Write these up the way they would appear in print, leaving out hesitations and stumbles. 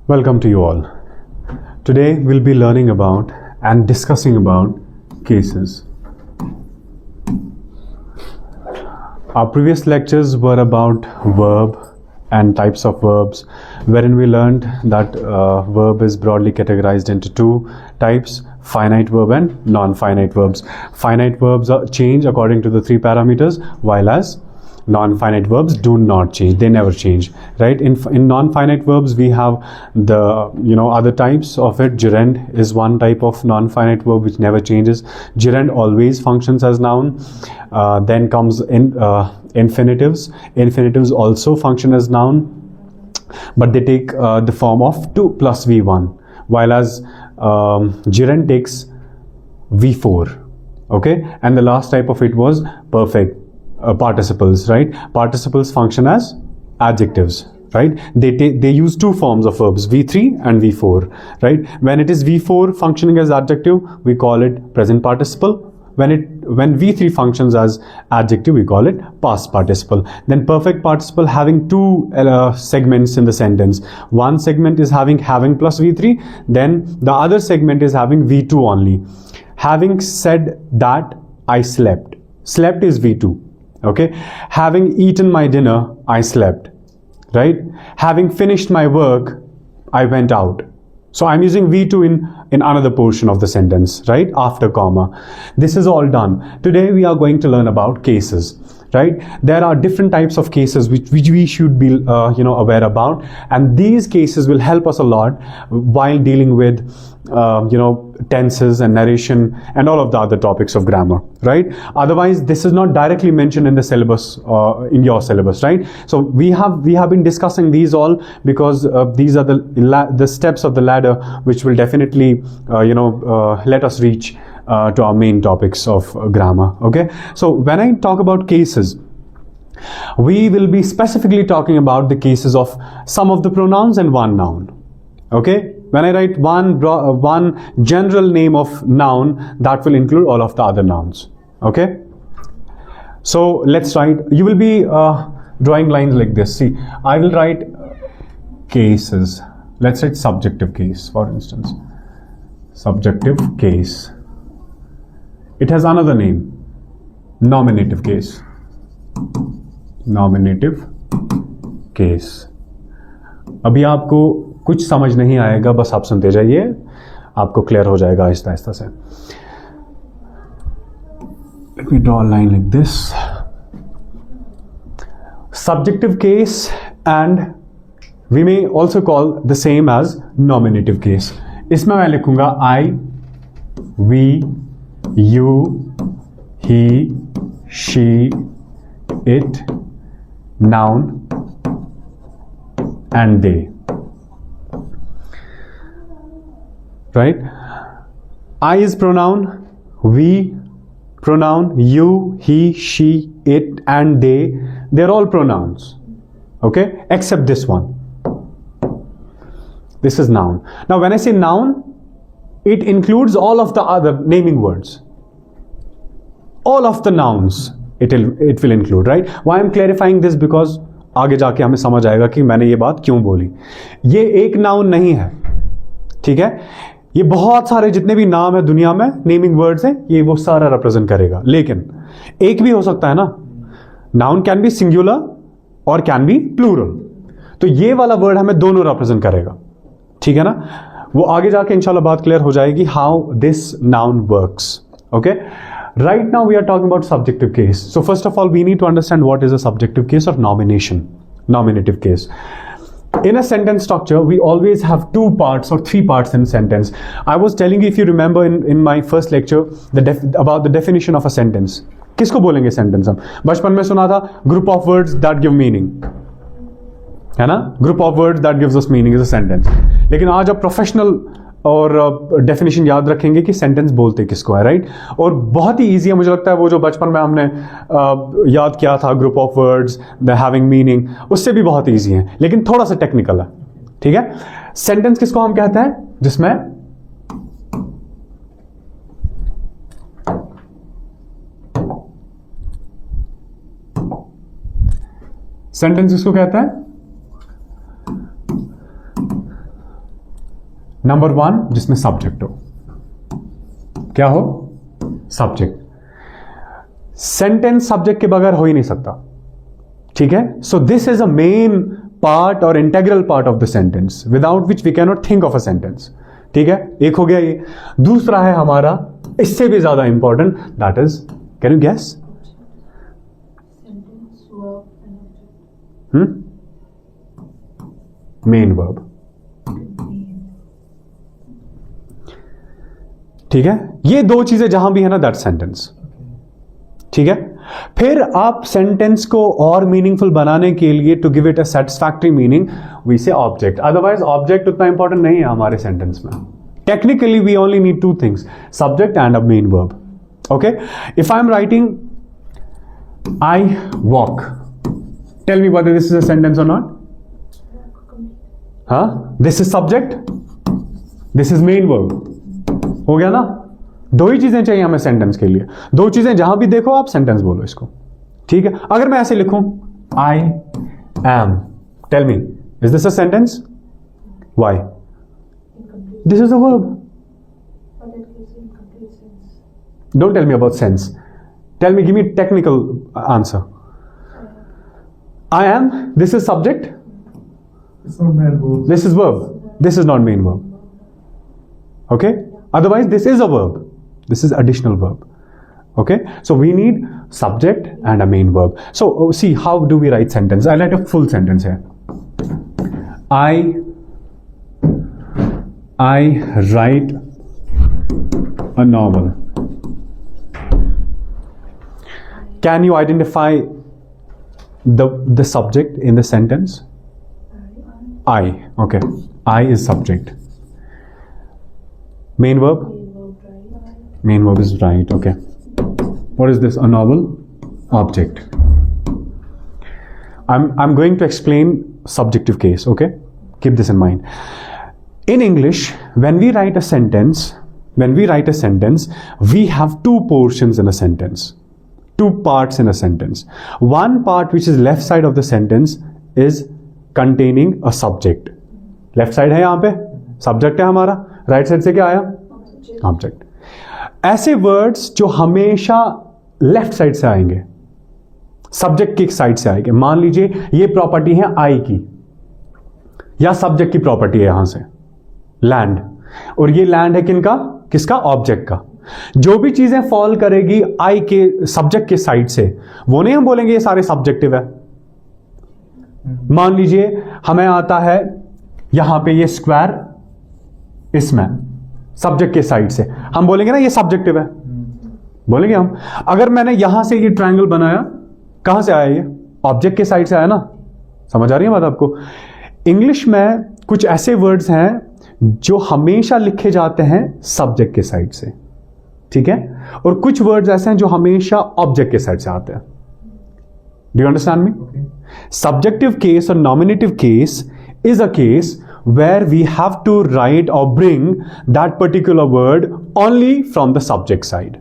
Welcome to you all. Today we'll be learning about and discussing about cases. Our previous lectures were about verb and types of verbs, wherein we learned that verb is broadly categorized into two types: finite verb and non-finite verbs. Finite verbs change according to the three parameters, while as non-finite verbs do not change, they never change, right? In non-finite verbs we have the other types of it. Gerund is one type of non-finite verb which never changes. Gerund always functions as noun. Then comes infinitives. Infinitives also function as noun, but they take the form of 2 plus v1, while as gerund takes v4. Okay, and the last type of it was perfect participles, right? Participles function as adjectives, right? They use two forms of verbs, v3 and v4, right? When it is v4 functioning as adjective, we call it present participle. When v3 functions as adjective, we call it past participle. Then perfect participle having two segments in the sentence. One segment is having plus v3, then the other segment is having v2 only. Having said that, I slept. Slept is v2. Okay, having eaten my dinner, I slept, right? Having finished my work, I went out. So I'm using v2 in another portion of the sentence, right? After comma. This is all done. Today we are going to learn about cases, right? There are different types of cases which we should be aware about, and these cases will help us a lot while dealing with tenses and narration and all of the other topics of grammar, right? Otherwise this is not directly mentioned in the syllabus, in your syllabus, right? So we have been discussing these all because these are the steps of the ladder which will definitely let us reach to our main topics of grammar. Okay, so when I talk about cases, we will be specifically talking about the cases of some of the pronouns and one noun. Okay, when I write one general name of noun, that will include all of the other nouns. Okay, so let's write. You will be drawing lines like this. See, I will write cases. Let's write subjective case, for instance. Subjective case. It has another name, nominative case. Nominative case. अभी आपको कुछ समझ नहीं आएगा, बस आप सुनते जाइए, आपको क्लियर हो जाएगा आहिस्ता आहिस्ता से. Let me draw a line like this. Subjective case, and we may also call the same as nominative case. इसमें मैं लिखूंगा I, we, you, he, she, it, noun, and they. Right? I is pronoun, we pronoun, you, he, she, it, and they. They're all pronouns. Okay? Except this one. This is noun. Now when I say noun, it includes all of the other naming words. All of the nouns it will include, right? Why I'm clarifying this? Because आगे जाके हमें समझ आएगा कि मैंने ये बात क्यों बोली. ये एक नाउन नहीं है, ठीक है? ये बहुत सारे जितने भी नाम है दुनिया में, नेमिंग वर्ड्स हैं, ये वो सारा रिप्रेजेंट करेगा. लेकिन एक भी हो सकता है ना, नाउन कैन बी सिंगुलर और कैन बी प्लूरल. तो ये वाला वर्ड हमें दोनों रिप्रेजेंट करेगा, ठीक है ना? वो आगे जाके इंशाल्लाह बात क्लियर हो जाएगी how this noun works. Okay, right now we are talking about subjective case. So first of all we need to understand what is a subjective case or nominative case. In a sentence structure we always have two parts or three parts in a sentence. I was telling you, if you remember in my first lecture, about the definition of a sentence. किसको बोलेंगे sentence हम? बचपन में सुना था group of words that give meaning, है ना? Group of words that gives us meaning is a sentence. लेकिन आज आप प्रोफेशनल और डेफिनेशन याद रखेंगे कि सेंटेंस बोलते किसको है, राइट? और बहुत ही ईजी है, मुझे लगता है वो जो बचपन में हमने याद किया था, group of words the having meaning, उससे भी बहुत ईजी है, लेकिन थोड़ा सा टेक्निकल है, ठीक है? सेंटेंस किसको हम कहते हैं? जिसमें सेंटेंस किसको कहते हैं? नंबर 1 जिसमें सब्जेक्ट हो, क्या हो? सब्जेक्ट। सेंटेंस सब्जेक्ट के बगैर हो ही नहीं सकता, ठीक है? So this is a main part और integral part of the sentence without which we can not think of a sentence, ठीक है? एक हो गया ये। दूसरा है हमारा इससे भी ज्यादा important, that is, can you guess? Main verb, ठीक है? ये दो चीजें जहां भी है ना, दैट सेंटेंस, ठीक है? फिर आप सेंटेंस को और मीनिंगफुल बनाने के लिए, to give it a satisfactory meaning, we say object. Otherwise object उतना इंपॉर्टेंट नहीं है हमारे सेंटेंस में। Technically we only need 2 things, subject and a main verb, okay? If I am writing I walk, tell me whether this is a sentence or not? हाँ, this is subject, this is main verb, हो गया ना? दो ही चीजें चाहिए हमें sentence के लिए। दो चीजें जहां भी देखो आप सेंटेंस बोलो इसको, ठीक है? अगर मैं ऐसे लिखूं I am, tell me, is this a sentence? Why? This is a verb. Don't tell me about sense, tell me, give me technical answer. I am, this is subject, this is verb, this is not main verb, okay? Otherwise this is a verb, this is additional verb, okay? So we need subject and a main verb. So see, how do we write sentence? I'll write a full sentence here. I write a novel. Can you identify the subject in the sentence? I, okay. I is subject. Main verb? Main verb is right, okay. What is this? A novel? Object. I'm going to explain subjective case, okay? Keep this in mind. In English, when we write a sentence, we have 2 portions in a sentence. 2 parts in a sentence. One part which is left side of the sentence is containing a subject. Left side है, यहां पे subject है हमारा, right side से क्या आया? Object. ऐसे words जो हमेशा लेफ्ट साइड से आएंगे, सब्जेक्ट की साइड से आएंगे। मान लीजिए ये प्रॉपर्टी है आई की, या सब्जेक्ट की प्रॉपर्टी है यहां से, लैंड, और ये लैंड है किनका? किसका? ऑब्जेक्ट का। जो भी चीजें फॉल करेगी आई के सब्जेक्ट के साइड से, वो नहीं हम बोलेंगे ये सारे सब्जेक्टिव है। मान लीजिए हमें आता है यहां पे ये स्क्वायर, इसमें सब्जेक्ट के साइड से, हम बोलेंगे ना ये सब्जेक्टिव है, बोलेंगे हम। अगर मैंने यहां से ये ट्रायंगल बनाया, कहां से आया ये? ऑब्जेक्ट के साइड से आया ना। समझ आ रही है बात आपको? इंग्लिश में कुछ ऐसे वर्ड्स हैं जो हमेशा लिखे जाते हैं सब्जेक्ट के साइड से, ठीक है? और कुछ वर्ड्स ऐसे हैं जो हमेशा ऑब्जेक्ट के साइड से आते हैं। Do you understand me? Subjective case or nominative case is a case where we have to write or bring that particular word only from the subject side.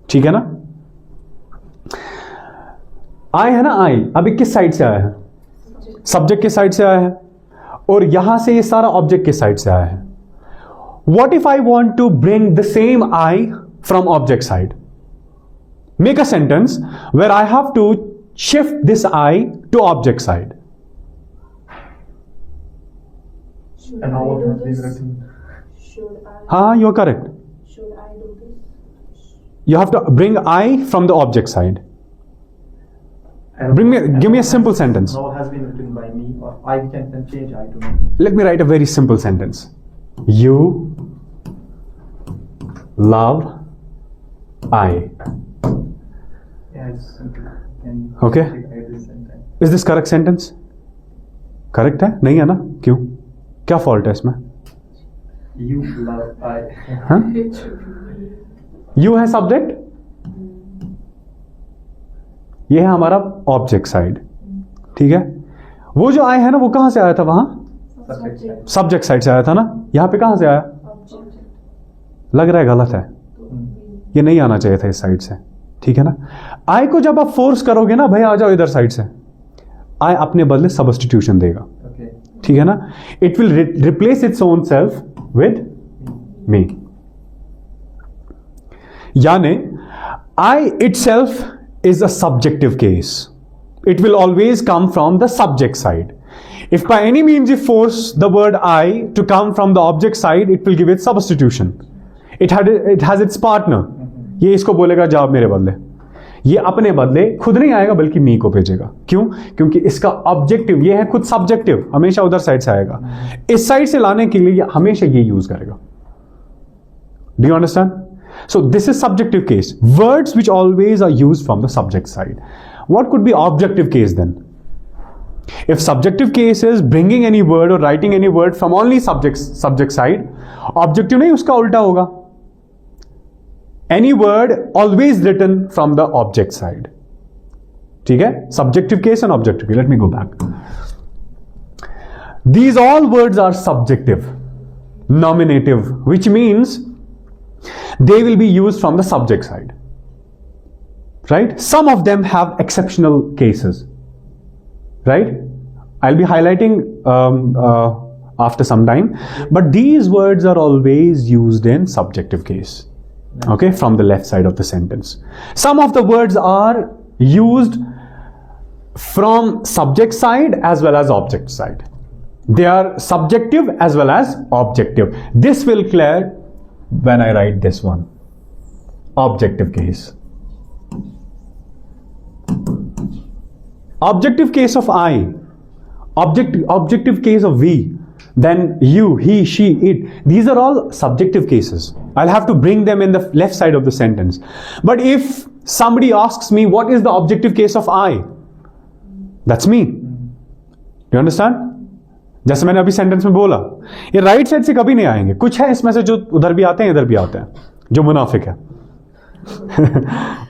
ठीक है ना? I है ना, I अभी किस साइड से आया है? सब्जेक्ट के साइड से आया है, और यहां से ये सारा ऑब्जेक्ट के साइड से आया है। What if I want to bring the same I from object side? Make a sentence where I have to shift this I to object side. And all of that is written. हाँ, you are correct. Should I do this? You have to bring I from the object side. Give me a simple sentence. All has been written by me, or I can change I to me. Let me write a very simple sentence. You love I. Yeah, it's simple. And Okay. I this sentence. Is this correct sentence? Correct है? नहीं है ना? क्यों? क्या fault है इसमें? You love I. हाँ? You है सब्जेक्ट, ये है हमारा ऑब्जेक्ट साइड, ठीक है? वो जो I है ना, वो कहां से आया था? वहां Subject side. सब्जेक्ट साइड से आया था ना। यहां पे कहां से आया? लग रहा है गलत है, ये नहीं आना चाहिए था इस साइड से, ठीक है ना? आई को जब आप फोर्स करोगे ना, भाई आ जाओ इधर साइड से, आई अपने बदले सब्स्टिट्यूशन देगा, Okay. ठीक है ना? It will replace its own self with me. Yani, I itself is a subjective case. It will always come from the subject side. If by any means you force the word I to come from the object side, it will give it substitution. It has its partner. ये इसको बोलेगा जा मेरे बदले, ये अपने बदले खुद नहीं आएगा बल्कि मी को भेजेगा. क्यों? क्योंकि इसका ऑब्जेक्टिव ये है खुद सब्जेक्टिव, हमेशा उधर साइड से आएगा. इस साइड से लाने के लिए हमेशा ये यूज करेगा. Do you understand? So this is subjective case. Words which always are used from the subject side. What could be objective case then? If subjective case is bringing any word or writing any word from only subject side, objective नहीं उसका उल्टा होगा. Any word always written from the object side. ठीक है? Subjective case and objective case. Let me go back. These all words are subjective, nominative, which means they will be used from the subject side. Right? Some of them have exceptional cases. Right? I'll be highlighting after some time. But these words are always used in subjective case. Okay, from the left side of the sentence. Some of the words are used from subject side as well as object side. They are subjective as well as objective. This will clear when I write this one. Objective case. Objective case of I. Objective case of we. Then you, he, she, it. These are all subjective cases. I'll have to bring them in the left side of the sentence. But if somebody asks me, what is the objective case of I? That's me. Do you understand? जैसे मैंने अभी sentence में बोला, ये right side से कभी नहीं आएंगे. कुछ है इसमें से जो उधर भी आते हैं, इधर भी आते हैं, जो मुनाफिक है.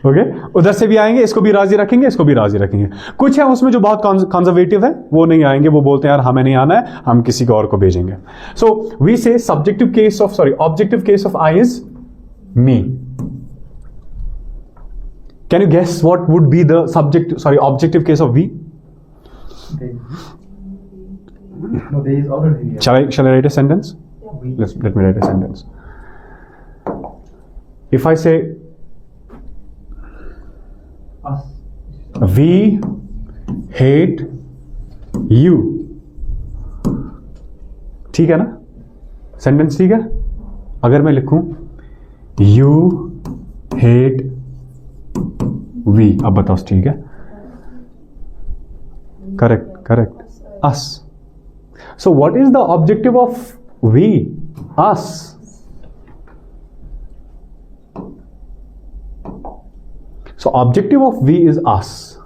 ओके, उधर से भी आएंगे, इसको भी राजी रखेंगे, इसको भी राजी रखेंगे. कुछ है उसमें जो बहुत कंजर्वेटिव है, वो नहीं आएंगे, वो बोलते हैं यार हमें नहीं आना है, हम किसी को और को भेजेंगे. So we say objective case of I is me. Can you guess what would be the objective case of we? No, there is already. Shall I write a sentence? Let me write a sentence. If I say Us. we hate you, ठीक है ना? Sentence ठीक है? अगर मैं लिखूं you hate we, अब बताओ ठीक है? Correct. Us. So what is the objective of we? Us. So objective of we is us.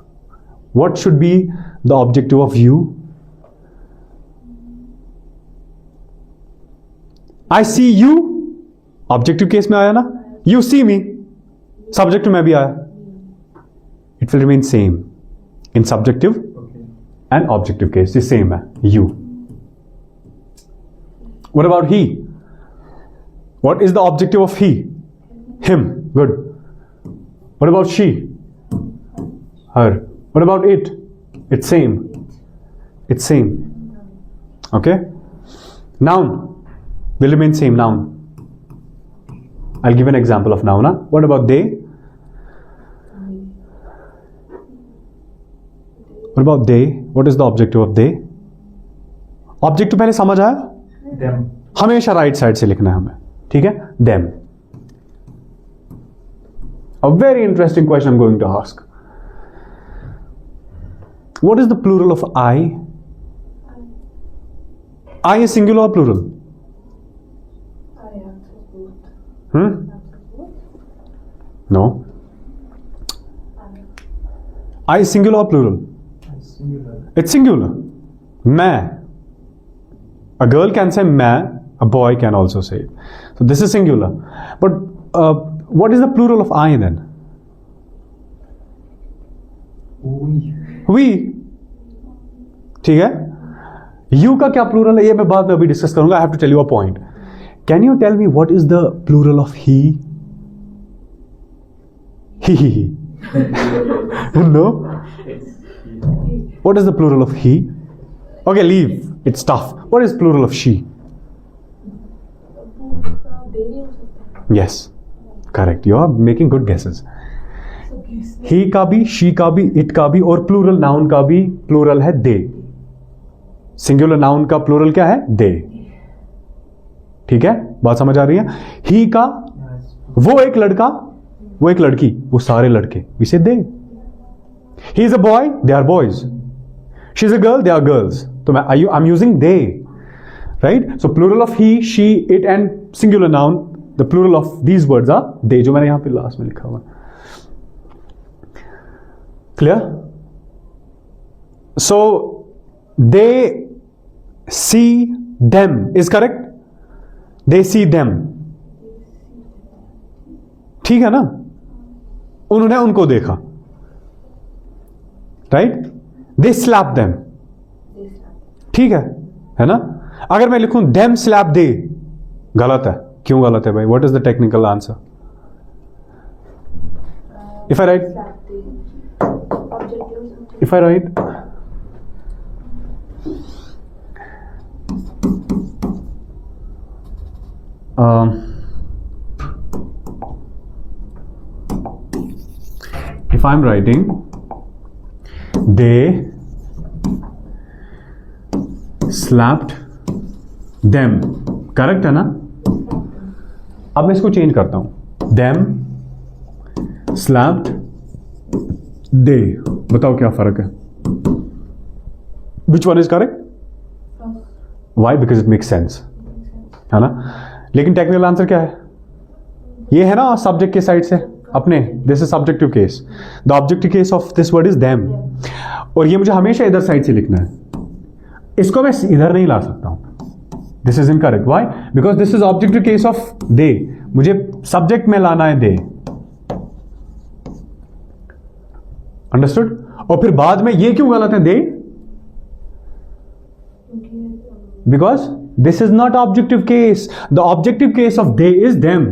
What should be the objective of you? I see you. Objective case में आया ना? You see me. Subjective में भी आया. It will remain same in subjective and objective case. The same है. You. What about he? What is the objective of he? Him. Good. What about she? Her. What about it? It's same. Okay? Noun will remain same. Noun. I'll give an example of noun. What about they? What about they? What is the objective of they? Objective पहले समझ आया? Them. हमेशा right side से लिखना है हमें. ठीक है? Them. A very interesting question I'm going to ask. What is the plural of I? I is singular or plural? No. I is singular or plural? Singular. It's singular. मैं. A girl can say मैं, a boy can also say it. So this is singular. But what is the plural of I then? We. ठीक है? You का क्या plural है? ये मैं बाद में अभी डिस्कस करूंगा. I have to tell you a point. Can you tell me what is the plural of he? He. No? What is the plural of he? Okay, leave. It's tough. What is plural of she? दे नहीं हो सकता। Yes, correct. You are making good guesses. So kiss ही का भी, she का भी, it का भी और प्लूरल नाउन का भी प्लूरल है दे। सिंगुलर नाउन का प्लूरल क्या है? दे। ठीक है, बात समझ आ रही है? ही का वो एक लड़का, वो एक लड़की, वो सारे लड़के, we say they. He is a boy, they are boys. She is a girl, they are girls. तो I am using they, right? So plural of he, she, it and singular noun, the plural of these words are they, जो मैंने यहां पे last में लिखा हुआ। Clear? So they see them is correct. They see them, ठीक है ना? उन्होंने उनको देखा, राइट? दे स्लैप देम, ठीक है ना? अगर मैं लिखूं देम स्लैप दे, गलत है। क्यों गलत है भाई? What is the technical answer? If I right, if I write if I'm writing they slapped them, correct है ना? अब मैं इसको चेंज करता हूं, them slapped they, बताओ क्या फर्क है? Which one is correct? Why? Because it makes sense, है ना? लेकिन टेक्निकल आंसर क्या है? ये है ना सब्जेक्ट के साइड से अपने, this is subjective case, the objective case of this word is them, और ये मुझे हमेशा इधर साइड से लिखना है, इसको मैं इधर नहीं ला सकता हूं, this is incorrect. Why? Because this is objective case of they, मुझे सब्जेक्ट में लाना है दे, अंडरस्टूड? और फिर बाद में ये क्यों गलत है they? Because this is not objective case, the objective case of they is them.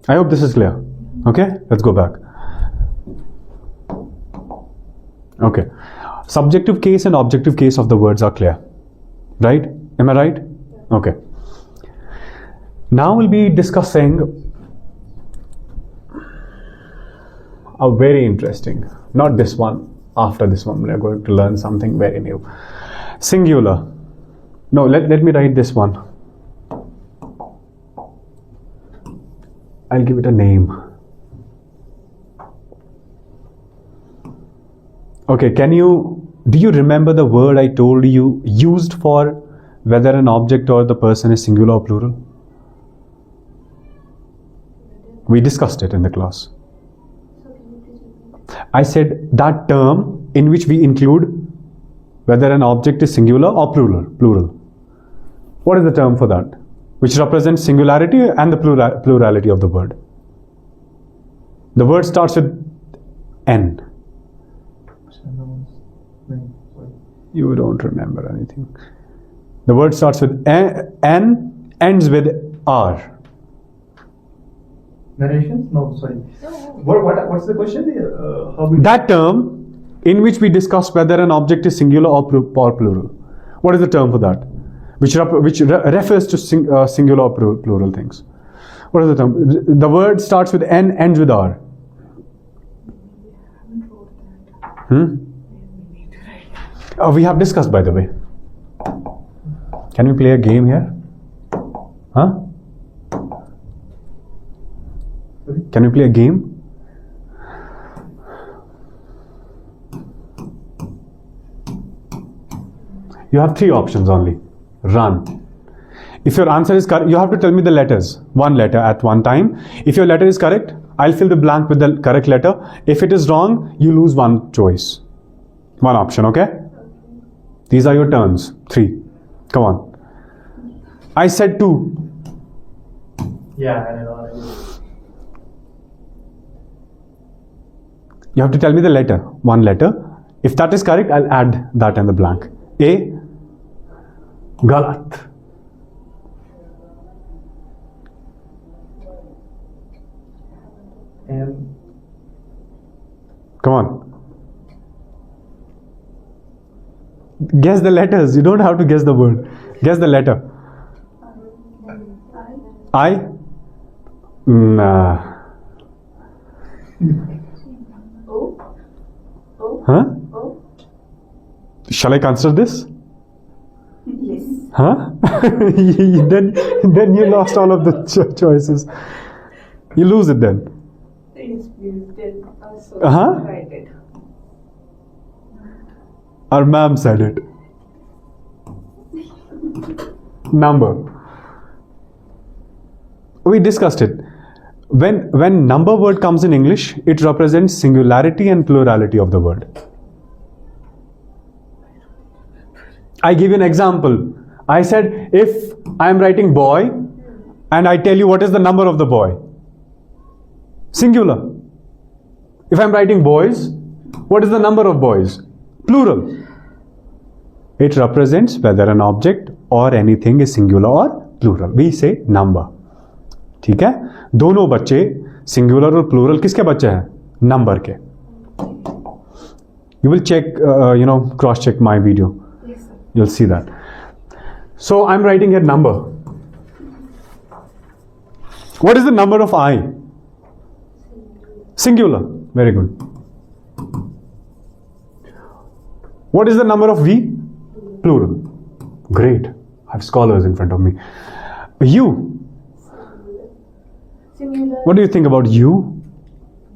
I hope this is clear. Okay, let's go back. Okay, subjective case and objective case of the words are clear, right? Am I right? Okay, now we'll be discussing a very interesting, not this one, after this one we are going to learn something very new. Singular. No, let me write this one. I'll give it a name. Okay, do you remember the word I told you used for whether an object or the person is singular or plural? We discussed it in the class. I said that term in which we include whether an object is singular or plural. What is the term for that? Which represents singularity and the plurality of the word. The word starts with N. You don't remember anything. The word starts with N, ends with R. Narrations? No, sorry. What's the question? How we That term in which we discuss whether an object is singular or plural. What is the term for that? Which refers to singular or plural things. What is the term? The word starts with N, ends with R. We have discussed, by the way. Can we play a game here? Huh? Sorry? Can we play a game? You have 3 options only. Run. If your answer is correct, you have to tell me the letters, one letter at one time. If your letter is correct, I'll fill the blank with the correct letter. If it is wrong, you lose one choice, one option, okay? These are your turns. 3. Come on. I said 2. Yeah, I know. You have to tell me the letter, one letter. If that is correct, I'll add that in the blank. A. Galat. And Come on. Guess the letters. You don't have to guess the word. Guess the letter. I? Nah. O. O. Huh? O. Shall I consider this? Yes. Huh? then you lost all of the choices. You lose it then. Yes, please tell us. Uh-huh. Write it. Our ma'am said it. Number. We discussed it. When number word comes in English, it represents singularity and plurality of the word. I give you an example. I said, if I am writing boy and I tell you what is the number of the boy? Singular. If I am writing boys, what is the number of boys? Plural. It represents whether an object or anything is singular or plural. We say number. ठीक है? दोनों बच्चे singular और plural किसके बच्चे हैं? Number के. You will check, cross check my video. Yes, sir. You'll see that. So I'm writing here number. What is the number of I? Singular. Very good. What is the number of we? Plural. Great. I have scholars in front of me. You. Singular. What do you think about you?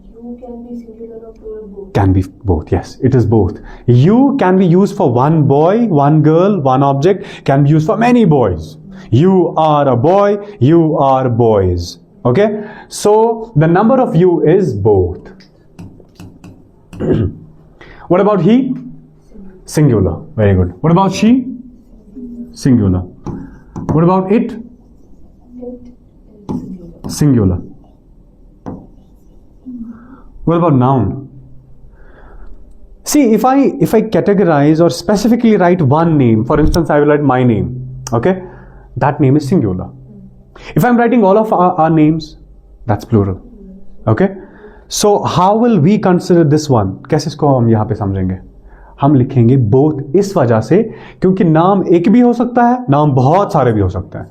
You can be singular or plural both. Can be both. Yes, it is both. You can be used for one boy, one girl, one object. Can be used for many boys. You are a boy. You are boys. Okay. So the number of you is both. What about he? Singular. Very good. What about she? Singular. What about it? It is singular. Singular. What about noun? See, if I categorize or specifically write one name, for instance, I will write my name. Okay, that name is singular. If I'm writing all of our names, that's plural. Okay, so how will we consider this one? कैसे इसको हम यहाँ पे समझेंगे? हम लिखेंगे both इस वजह से क्योंकि नाम एक भी हो सकता है, नाम बहुत सारे भी हो सकते हैं.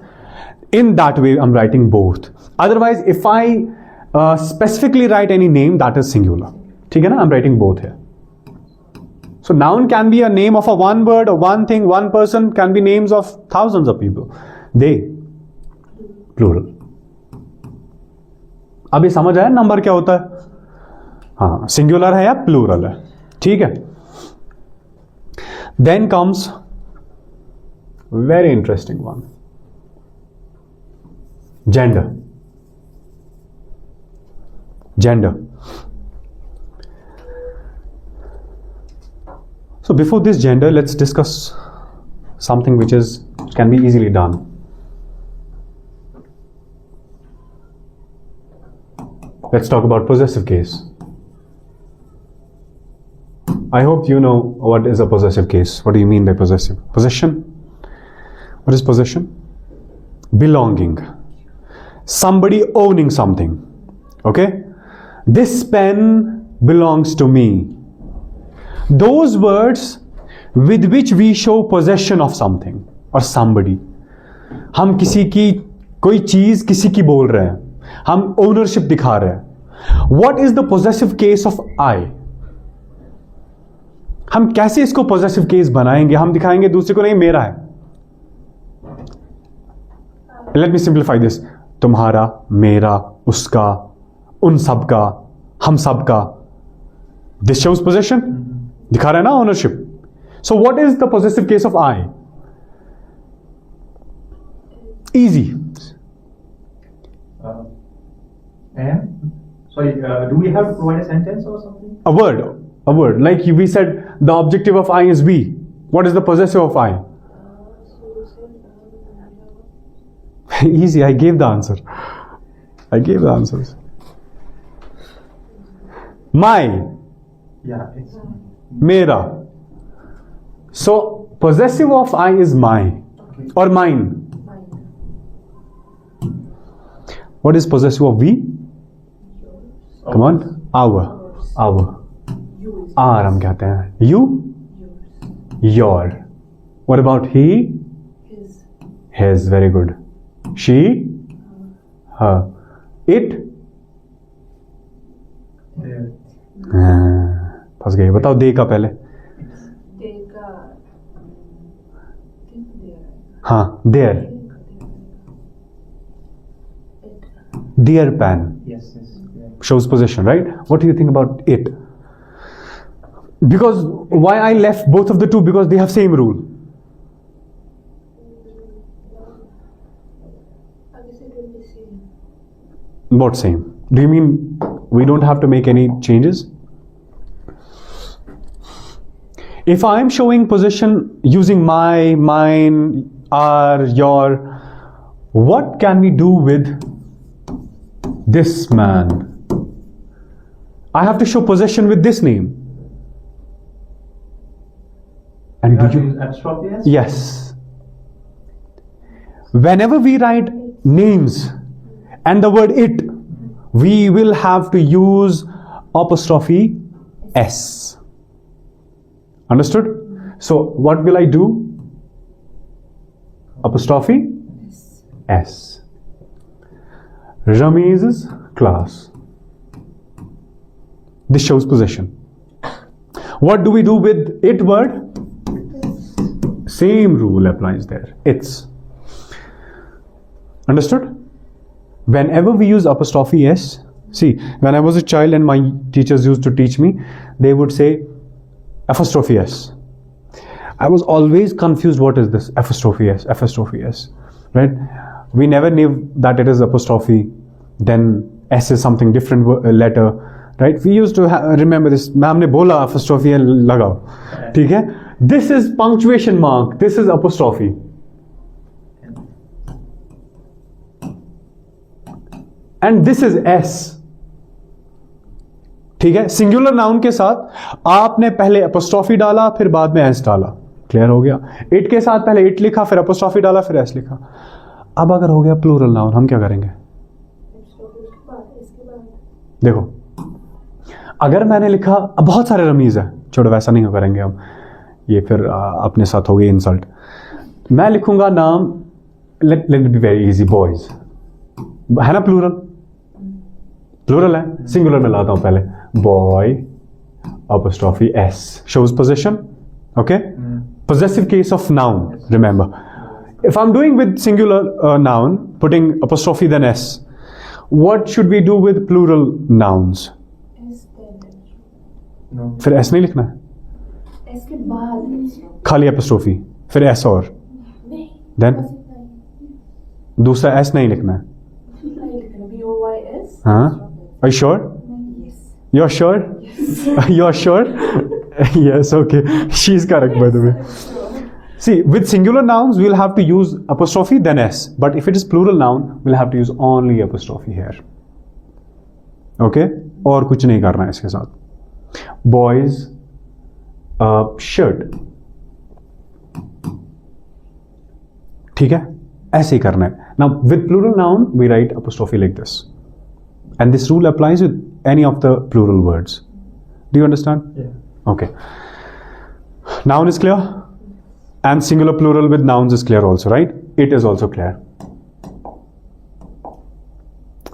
In that way, I'm writing both. Otherwise, if I specifically write any name, that is singular. ठीक है ना? I'm writing both here. So noun can be a name of a one word or one thing, one person, can be names of thousands of people. They, plural. अभी समझ आया number क्या होता है? हाँ, सिंगुलर है या प्लूरल है. ठीक है. Then comes very interesting one. Gender. Gender. So before this gender, let's discuss something which can be easily done. Let's talk about possessive case. I hope you know what is a possessive case. What do you mean by possessive? Possession? What is possession? Belonging. Somebody owning something. Okay? This pen belongs to me. Those words with which we show possession of something or somebody. हम किसी की कोई चीज किसी की बोल रहे हैं. हम ownership दिखा रहे हैं. What is the possessive case of I? हम कैसे इसको possessive case बनाएंगे? हम दिखाएंगे दूसरे को नहीं मेरा है. Let me simplify this. तुम्हारा, मेरा, उसका, उन सबका, हम सबका. This shows possession. दिखा रहा है ना ownership. So what is the possessive case of I? Easy. And sorry, do we have to provide a sentence or something? A word. Like we said, the objective of I is we. What is the possessive of I? Easy. I gave the answer. I gave the answers. My. Yeah, it's Mera. So possessive of I is my or mine. What is possessive of we? Come on. Our. R हम कहते हैं. You? Your. What about he? His. His. Very good. She? Her. It? There. फंस गए. बताओ दे का पहले. They का. There. हाँ, there. Dear pen. Yes, yes. Yeah. Shows possession, right? What do you think about it? Because why I left both of the two? Because they have same rule. I guess it will be same. What same? Do you mean we don't have to make any changes? If I am showing possession using my, mine, our, your, what can we do with this man? I have to show possession with this name. And do you? Apostrophe S? Yes. Whenever we write names and the word it, we will have to use apostrophe S. Understood? So what will I do? Apostrophe S. Ramiz's class. This shows possession. What do we do with it word? Same rule applies there. It's. Understood? Whenever we use apostrophe S, see, when I was a child and my teachers used to teach me, they would say apostrophe S. I was always confused, what is this? Apostrophe S, right? We never knew that it is apostrophe, then S is something different letter, right? We used to remember this. Ma'am ne bola apostrophe lagao. ठीक है? This is punctuation mark. This is apostrophe. And this is S. ठीक है? Singular noun के साथ आपने पहले apostrophe डाला, फिर बाद में S डाला. क्लियर हो गया? इट के साथ पहले इट लिखा, फिर apostrophe डाला, फिर S लिखा. अब अगर हो गया प्लूरल नाउन, हम क्या करेंगे? देखो, अगर मैंने लिखा, अब बहुत सारे रमीज है, छोड़ो वैसा नहीं करेंगे हम, ये फिर अपने साथ हो गई इंसल्ट. मैं लिखूंगा नाम, let be very easy, boys है ना, प्लूरल है, सिंगुलर में लाता हूं पहले, boy apostrophe S shows possession. Okay, possessive case of noun. Remember, if I'm doing with singular noun, putting apostrophe then S, what should we do with plural nouns? S then. No. फिर S नहीं लिखना है, S के बाद. खाली apostrophe, फिर S और नहीं. then बस इतना ही. दूसरा S नहीं लिखना है. नहीं लिखना. BOYS. हाँ? Are you sure? Yes. You're sure? You're sure? Yes, okay. She's correct, by the way. See, with singular nouns, we'll have to use apostrophe then S. But if it is plural noun, we'll have to use only apostrophe here. Okay? और कुछ नहीं करना है इसके साथ. Boys, shirt. ठीक है? ऐसे ही करना है. Now, with plural noun, we write apostrophe like this. And this rule applies with any of the plural words. Do you understand? Yeah. Okay. Noun is clear? And singular plural with nouns is clear also, right? It is also clear.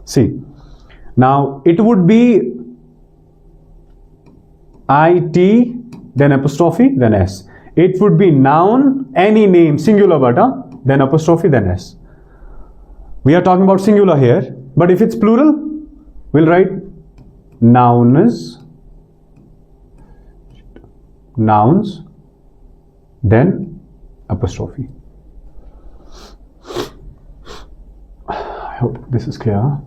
See, now it would be IT, then apostrophe, then S. It would be noun, any name, singular word, then apostrophe, then S. We are talking about singular here, but if it's plural, we'll write nouns, then apostrophe. I hope this is clear.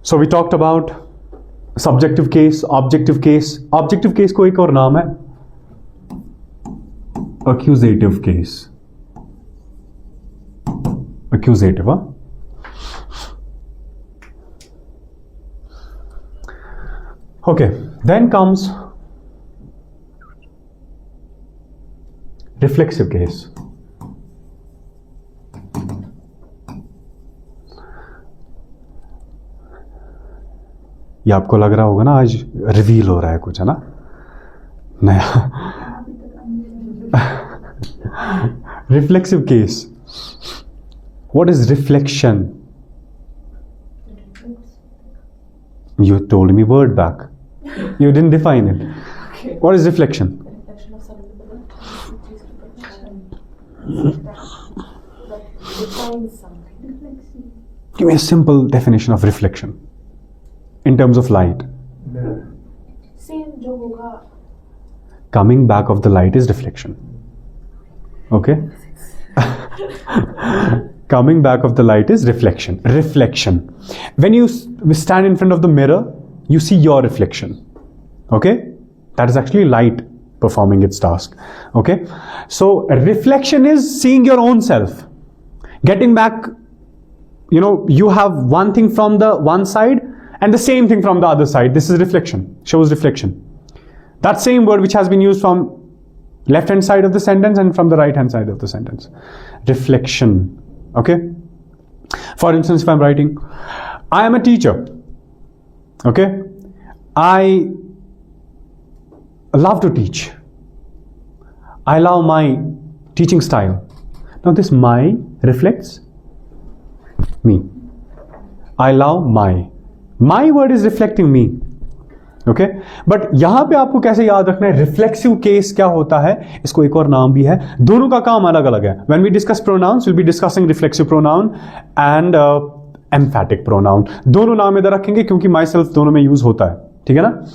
So we talked about subjective case, objective case. Objective case को एक और नाम है accusative case. Accusative, huh? Okay, then comes reflexive case. ये आपको लग रहा होगा ना आज रिवील हो रहा है कुछ, है ना, नया. Reflexive case. What is reflection? You told me word back. You didn't define it. Okay. What is reflection? Reflection of something which is reflection. That defines something. Reflexive. Give me a simple definition of reflection in terms of light. Same जो होगा. Coming back of the light is reflection. Okay? Coming back of the light is reflection. Reflection. When you stand in front of the mirror, you see your reflection. Okay? That is actually light performing its task. Okay? So reflection is seeing your own self. Getting back, you know, you have one thing from the one side and the same thing from the other side. This is reflection. Shows reflection. That same word which has been used from left hand side of the sentence and from the right hand side of the sentence. Reflection. Okay? For instance, if I'm writing, I am a teacher. Okay? I love to teach. I love my teaching style. Now this my reflects me. I love my. My word is reflecting me. Okay, but यहां पे आपको कैसे याद रखना है reflexive case क्या होता है, इसको एक और नाम भी है, दोनों का काम अलग अलग है. When we discuss pronouns will be discussing reflexive pronoun and emphatic pronoun. दोनों नाम इधर रखेंगे क्योंकि माई सेल्फ दोनों में यूज होता है. ठीक है ना.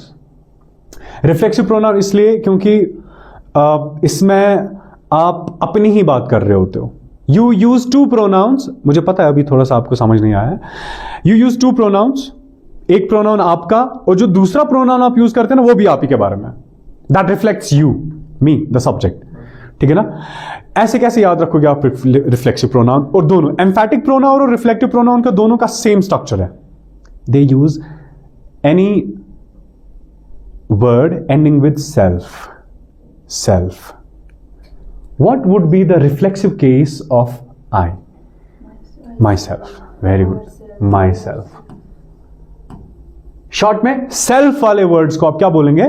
रिफ्लेक्सिव प्रोनाउन इसलिए क्योंकि इसमें आप अपनी ही बात कर रहे होते हो. You use two pronouns. मुझे पता है अभी थोड़ा सा आपको समझ नहीं आया है. You use two pronouns. एक प्रोनाउन आपका और जो दूसरा प्रोनाउन आप यूज करते हैं ना वो भी आप ही के बारे में. That reflects you, me the subject. ठीक है ना. ऐसे कैसे याद रखोगे आप रिफ्लेक्सिव प्रोनाउन. और दोनों एम्फैटिक प्रोनाउन और रिफ्लेक्टिव प्रोनाउन का दोनों का सेम स्ट्रक्चर है. They use any word ending with self. Self. What would be the reflexive case of I. Myself. Very good. Myself. Short में self वाले words को आप क्या बोलेंगे,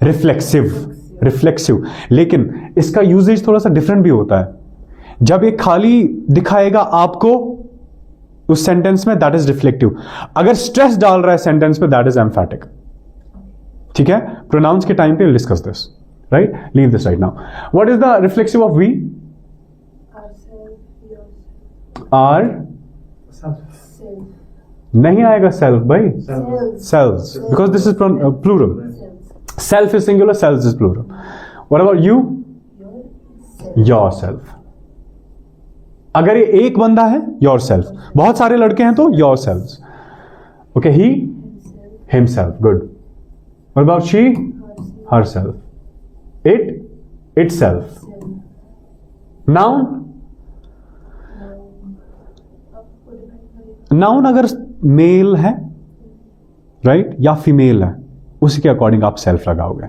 रिफ्लेक्सिव. रिफ्लेक्सिव. लेकिन इसका यूजेज थोड़ा सा डिफरेंट भी होता है. जब ये खाली दिखाएगा आपको उस सेंटेंस में, दैट इज रिफ्लेक्टिव. अगर स्ट्रेस डाल रहा है सेंटेंस में, दैट इज एम्फैटिक. ठीक है. प्रोनाउंस के टाइम पे discuss this. Right. Leave this right now. What is the reflexive of we. Our. नहीं आएगा सेल्फ भाई. Selves, because this is plural. Self is singular, selves is plural. What about you. Yourself. अगर ये एक बंदा है, your self. बहुत सारे लड़के हैं तो your selves. Okay. He himself. Good. What about she. Her self. It itself. Noun. Noun अगर मेल है, राइट, या फीमेल है, उसी के अकॉर्डिंग आप सेल्फ लगाओगे.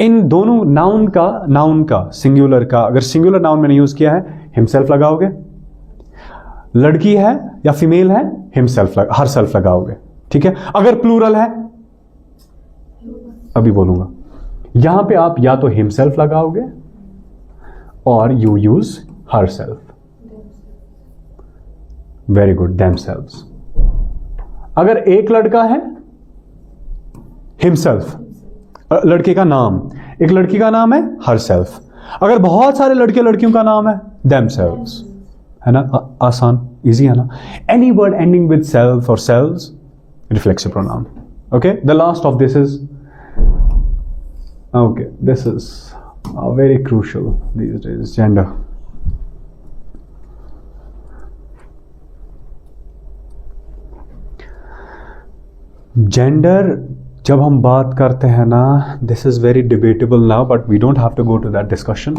इन दोनों नाउन का सिंगुलर का, अगर सिंगुलर नाउन मैंने यूज किया है, हिमसेल्फ लगाओगे. लड़की है या फीमेल है, हिमसेल्फ हर सेल्फ लगाओगे. ठीक है. अगर प्लूरल है, अभी बोलूंगा, यहां पे आप या तो हिमसेल्फ लगाओगे और you use her self. Very good. Themselves. अगर एक लड़का है, हिमसेल्फ. लड़के का नाम, एक लड़की का नाम है, हर सेल्फ. अगर बहुत सारे लड़के लड़कियों का नाम है, देमसेल्व्स. है ना. आसान, इजी है ना. Any word ending with self और selves, reflexive pronoun. Okay. The last of this is, okay, this is very crucial these days, gender. Gender जब हम बात करते हैं ना, this is very debatable now, but we don't have to go to that discussion.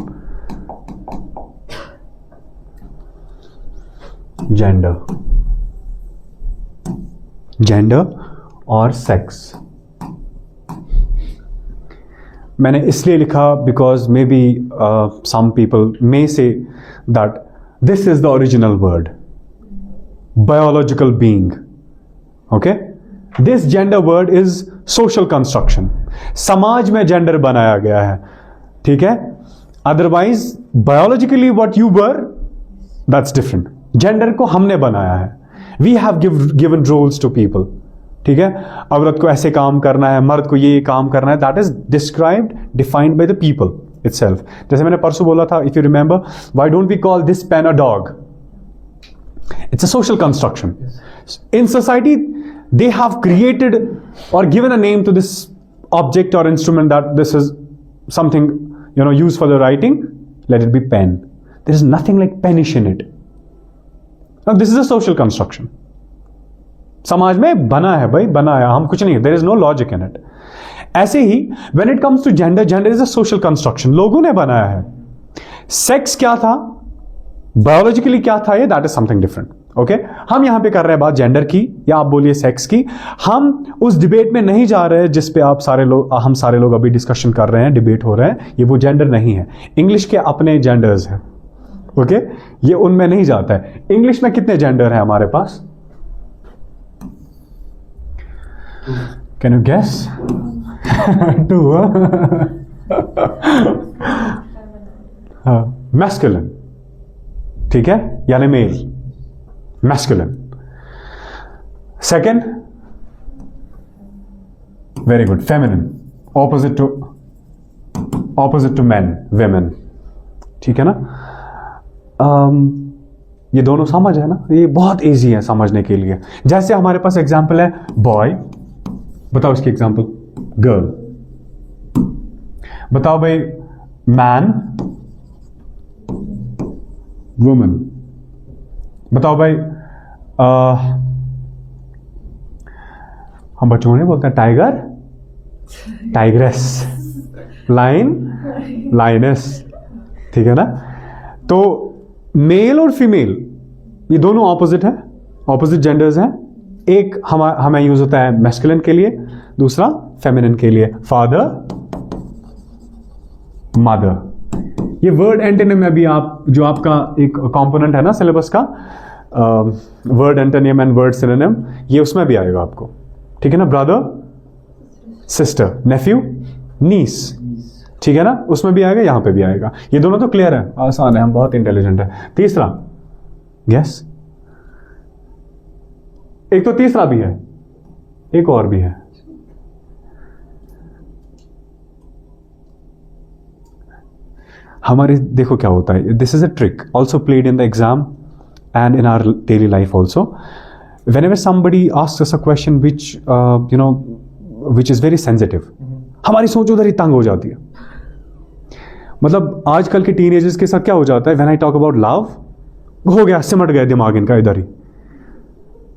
Gender. Gender और sex. मैंने इसलिए लिखा because maybe some people may say that this is the original word, biological being. Okay. This gender word is social construction, समाज में gender बनाया गया है, ठीक है। Otherwise biologically what you were, that's different. Gender को हमने बनाया है, we have given roles to people, ठीक है। औरत को ऐसे काम करना है, मर्द को ये काम करना है, that is described, defined by the people itself. जैसे मैंने परसों बोला था, if you remember, why don't we call this pen a dog? It's a social construction. In society, they have created or given a name to this object or instrument, that this is something, used for the writing. Let it be pen. There is nothing like pennish in it. Now, this is a social construction. समाज में बना है भाई, बना है, हम कुछ नहीं, there is no logic in it. ऐसे ही when it comes to gender, gender is a social construction. लोगों ने बनाया है। सेक्स क्या था, बायोलॉजिकली क्या था, ये that is something different, okay. हम यहां पे कर रहे हैं बात जेंडर की, या आप बोलिए सेक्स की। हम उस डिबेट में नहीं जा रहे हैं जिस पे हम सारे लोग अभी डिस्कशन कर रहे हैं, डिबेट हो रहे हैं, ये वो जेंडर नहीं है। इंग्लिश के अपने जेंडर्स हैं, ओके, ये उनमें नहीं जाता है। इंग्लिश में कितने जेंडर हैं हमारे पास? Can you guess? 2। मैस्कुलिन, ठीक है, यानी male, masculine. Second, very good, feminine, opposite to man, women, ठीक है ना। ये दोनों समझ है ना, ये बहुत इजी है समझने के लिए। जैसे हमारे पास एग्जांपल है बॉय, बताओ इसकी एग्जांपल, गर्ल। बताओ भाई मैन, वुमन। बताओ भाई हम बच्चों को नहीं बोलते हैं टाइगर, टाइग्रेस, लाइन, लाइनस, ठीक है ना। तो मेल और फीमेल ये दोनों ऑपोजिट है, ऑपोजिट जेंडर्स हैं। एक हमें यूज होता है मैस्कुलिन के लिए, दूसरा फेमिनिन के लिए, फादर, मदर। ये वर्ड एंटोनिम में भी आप, जो आपका एक कंपोनेंट है ना सिलेबस का, word antonym and word synonym, ये उसमें भी आएगा आपको, ठीक है ना। ब्रदर, सिस्टर, नेफ्यू, नीस, ठीक है ना, उसमें भी आएगा, यहां पे भी आएगा। ये दोनों तो क्लियर है, आसान है, हम बहुत इंटेलिजेंट है। तीसरा, गैस, एक तो तीसरा भी है, एक और भी है। हमारे देखो क्या होता है, this is a trick also played in the exam and in our daily life also. whenever somebody asks us a question which is very sensitive, हमारी सोच उधर ही तंग हो जाती है। मतलब आजकल के टीनेजर्स के साथ क्या हो जाता है, when I talk about love, हो गया, सिमट गया दिमाग इनका इधर ही,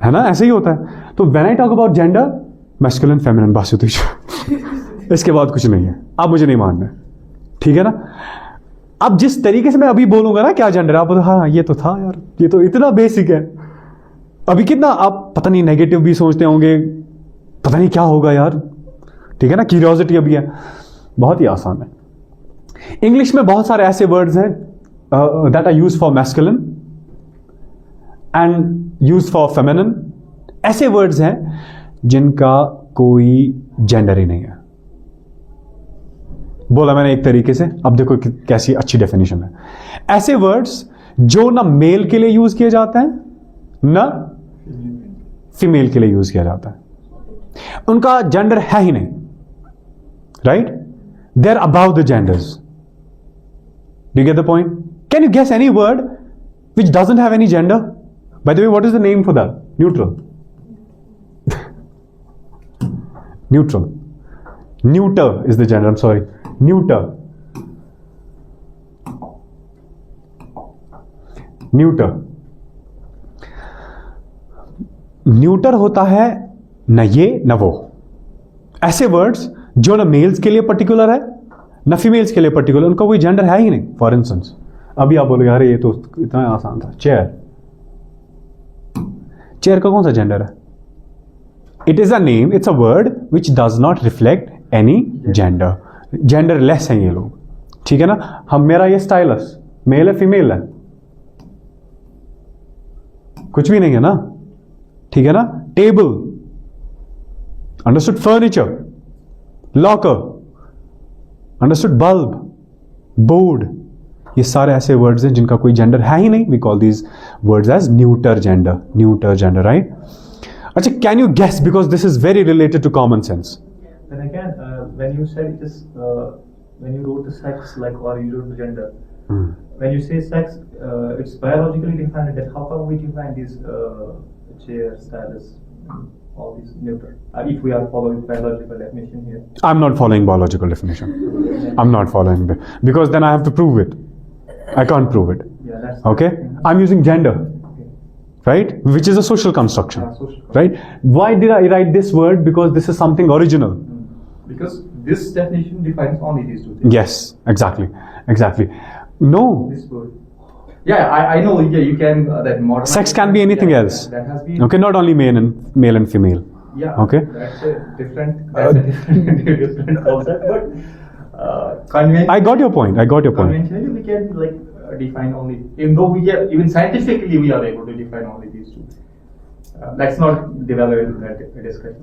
है ना, ऐसे ही होता है। तो when I talk about gender, masculine, feminine, बस इसके बाद कुछ नहीं है, आप मुझे नहीं मानना, ठीक है ना। अब जिस तरीके से मैं अभी बोलूंगा ना क्या जेंडर, आप हाँ ये तो था यार, ये तो इतना बेसिक है। अभी कितना आप पता नहीं नेगेटिव भी सोचते होंगे, पता नहीं क्या होगा यार, ठीक है ना, क्यूरियोसिटी अभी है। बहुत ही आसान है। इंग्लिश में बहुत सारे ऐसे वर्ड्स हैं that are used for masculine and used for feminine. ऐसे वर्ड्स हैं जिनका कोई जेंडर ही नहीं है। बोला मैंने एक तरीके से, अब देखो कैसी अच्छी डेफिनेशन है। ऐसे वर्ड्स जो ना मेल के लिए यूज किए जाते हैं ना फीमेल के लिए यूज किया जाता है, उनका जेंडर है ही नहीं, right? They are about the genders. Do you get the point? Can you guess any word which doesn't have any gender? By the way, what is the name for that? Neutral. Neutral, neuter is the gender, I'm sorry, neuter. Neuter, neuter होता है न ये न वो। ऐसे words जो न mails के लिए पर्टिकुलर है न फीमेल्स के लिए पर्टिकुलर, उनका कोई जेंडर है ही नहीं। फॉर इंस्टेंस, अभी आप बोलोगे अरे ये तो इतना आसान था, चेयर। चेयर का कौन सा जेंडर है? It is a name, it's a word which does not reflect any gender. Genderless हैं ये लोग, ठीक है ना। हम, मेरा ये स्टाइलस मेल है फीमेल है, कुछ भी नहीं है ना, ठीक है ना। Table, Understood furniture, locker, understood bulb, board. ये सारे ऐसे वर्ड्स हैं जिनका कोई जेंडर है ही नहीं. We call these words as neuter gender, right? अच्छा, can you guess, because this is very related to common sense. Then again, when you said it is, when you wrote the sex, like, or you wrote the gender, when you say sex, it's biologically defined. That how come we define these chair, stylus, all these neuter? If we are following biological definition here. I'm not following biological definition. I'm not following it because then I have to prove it. I can't prove it. Yeah, that's Okay? I'm using gender, right? Which is a social construction, Yeah, social construction. right? Why did I write this word? Because this is something original. Because this definition defines only these two things. Yes, exactly. No, This word. Yeah, I know. Yeah, you can that modern. sex can be anything else. That has been. Okay, not only male and female. Yeah. Okay. That's a different. Different concept, but I got your point. conventionally we can like define only. Even though even scientifically we are able to define only these two. Let's not develop into that discussion.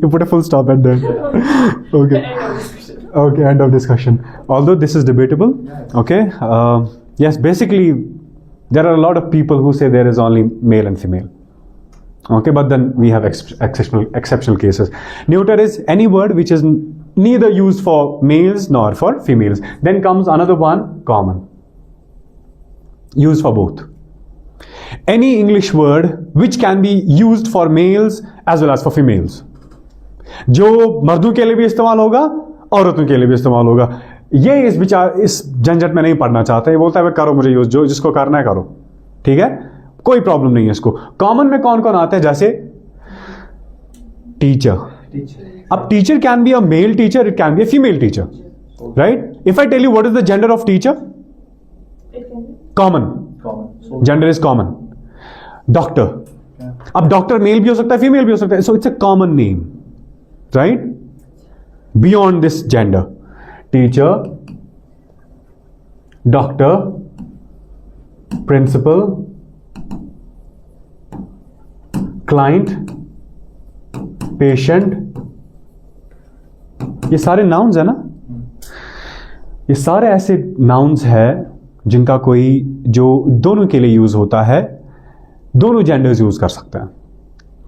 You put a full stop at that. Okay. End of discussion. Okay, end of discussion. Although this is debatable, okay. Yes, basically, there are a lot of people who say there is only male and female. Okay, but then we have exceptional cases. Neuter is any word which is neither used for males nor for females. Then comes another one, common. Used for both. Any English word which can be used for males as well as for females. जो मर्दों के लिए भी इस्तेमाल होगा, औरतों के लिए भी इस्तेमाल होगा. ये इस झंझट में नहीं पढ़ना चाहता. ये बोलता है भाई करो मुझे यूज, जो जिसको करना है करो. ठीक है, कोई प्रॉब्लम नहीं है इसको. कॉमन में कौन कौन आता है? जैसे टीचर. अब teacher can be a male teacher, it can be a female teacher, right? If I tell you what is the gender of teacher? It can be. Common. Common. So gender is common. Doctor. अब doctor male भी हो सकता है, female भी हो सकता है. So it's a common name, right? Beyond this gender. Teacher, doctor, principal, client, patient. ये सारे नाउन्स है ना? ये सारे ऐसे नाउन्स है जिनका कोई जो दोनों के लिए यूज होता है, दोनों जेंडर्स यूज कर सकते हैं.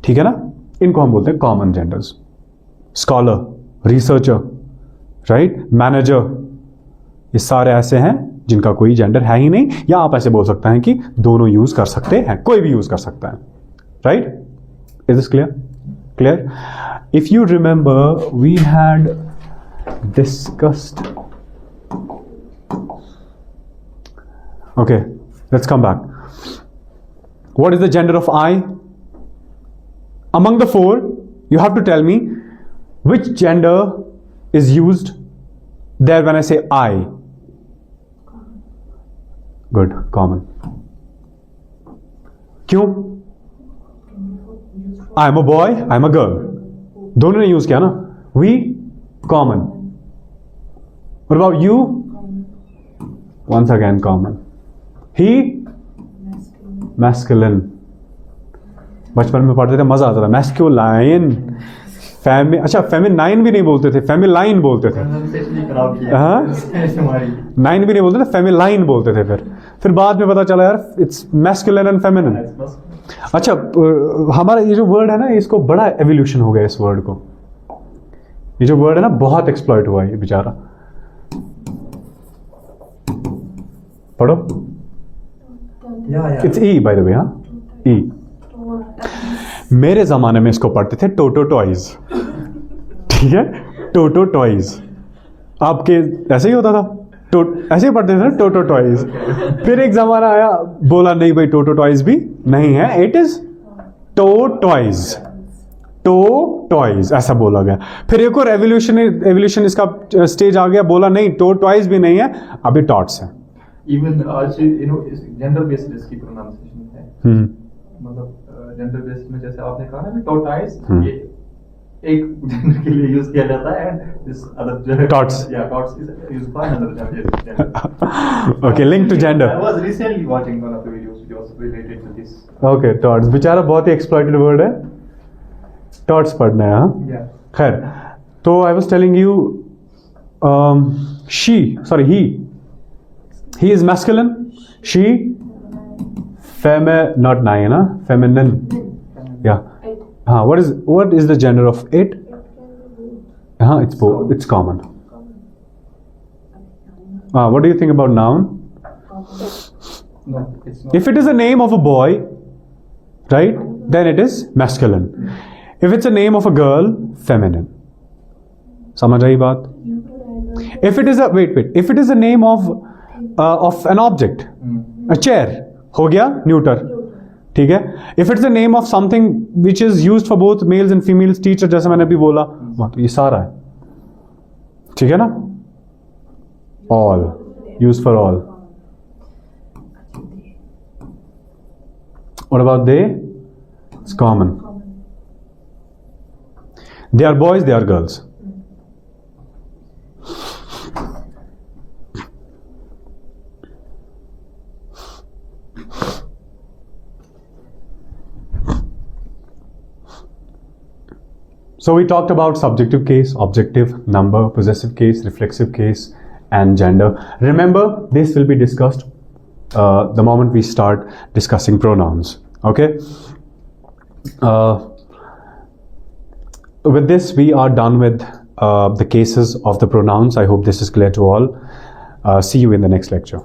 ठीक है ना? इनको हम बोलते हैं common genders. Scholar, researcher, right, manager, ये सारे ऐसे हैं जिनका कोई जेंडर है ही नहीं. या आप ऐसे बोल सकते हैं कि दोनों यूज कर सकते हैं, कोई भी यूज कर सकता है. Right? Is this clear? If you remember we had discussed. Okay, let's come back. What is the gender of I? Among the four, you have to tell me which gender is used there when I say I. Good, common. क्यों? I am a boy, I am a girl. दोनों ने use किया ना. We, common. What about you? Once again, common. He, masculine. बचपन में पढ़ते थे, मजा आता था. मैस्कुलाइन. अच्छा, फेमिनाइन भी नहीं बोलते थे, फेमिलाइन बोलते थे. हाँ, नाइन भी नहीं बोलते थे, फेमिलाइन बोलते थे. फिर बाद में पता चला यार इट्स मैस्कुलिन एंड फेमिनिन. अच्छा, हमारा ये जो वर्ड है ना, इसको बड़ा एवोल्यूशन हो गया. इस वर्ड को, ये जो वर्ड है ना, बहुत एक्सप्लॉइट हुआ है ये बेचारा. पढ़ो. इट्स ई बाय द वे. हाँ, ई. मेरे जमाने में इसको पढ़ते थे टोटो टॉयज. ठीक है, टोटो टॉयज. आपके ऐसे ही होता था? ऐसे ही पढ़ते थे ना, टोटो टॉयज. फिर एक जमाना आया, बोला नहीं भाई टोटो टॉयज भी नहीं है, it is toe toys. Toe toys ऐसा बोला गया. फिर एक और एवोल्यूशन इसका स्टेज आ गया, बोला नहीं टो टॉयज भी नहीं है, अभी टॉट्स है. इवन आज जेंडर बेस्ड इसकी प्रोनाउंसिएशन है. मतलब जेंडर बेस्ड में जैसे आपने कहा ना, टोटाइज, ये एक जेंडर के लिए यूज किया जाता है, एंड दिस अदर टॉट्स. या tots is used by another gender. Okay, link to gender. I was recently watching one of the videos which was related to this. Okay, tots बेचारा बहुत ही exploited word है. Tots पढ़ना है हाँ Yeah. खैर तो I was telling you he is masculine, she not nine huh? Feminine yeah what is the gender of it it's both, it's common. What do you think about noun? No, it's not. If it is a name of a boy, right, then it is masculine. If it's a name of a girl, feminine. समझ आई बात? If it is a if it is a name of an object, a chair, हो गया neuter. ठीक है? If it's a name of something which is used for both males and females, teacher जैसा मैंने अभी बोला, वहाँ तो ये सारा है. ठीक है ना? All, used for all. What about they? It's common. They are boys, they are girls. So we talked about subjective case, objective, number, possessive case, reflexive case, and gender. Remember, this will be discussed the moment we start discussing pronouns. Okay? With this, we are done with the cases of the pronouns. I hope this is clear to all. See you in the next lecture.